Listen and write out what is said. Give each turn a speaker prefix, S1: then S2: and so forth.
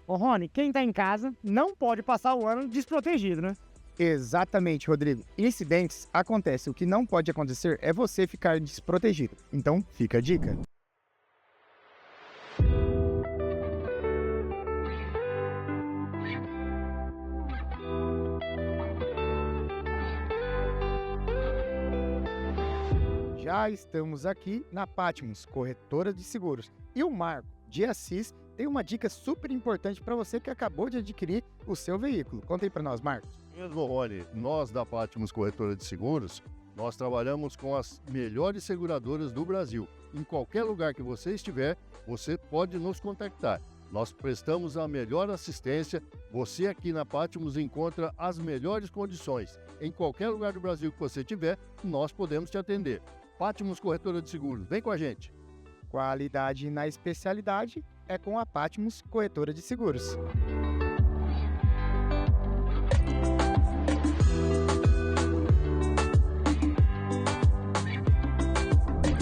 S1: Ô, Rony, quem tá em casa não pode passar o ano desprotegido, né?
S2: Exatamente, Rodrigo. Incidentes acontecem. O que não pode acontecer é você ficar desprotegido. Então, fica a dica. Já estamos aqui na Patmos, corretora de seguros. E o Marco de Assis tem uma dica super importante para você que acabou de adquirir o seu veículo. Conta aí para nós, Marcos.
S3: Mesmo, Rony, nós da Patmos Corretora de Seguros, nós trabalhamos com as melhores seguradoras do Brasil. Em qualquer lugar que você estiver, você pode nos contactar. Nós prestamos a melhor assistência. Você aqui na Patmos encontra as melhores condições. Em qualquer lugar do Brasil que você estiver, nós podemos te atender. Patmos Corretora de Seguros, vem com a gente.
S2: Qualidade na especialidade é com a Patmos Corretora de Seguros.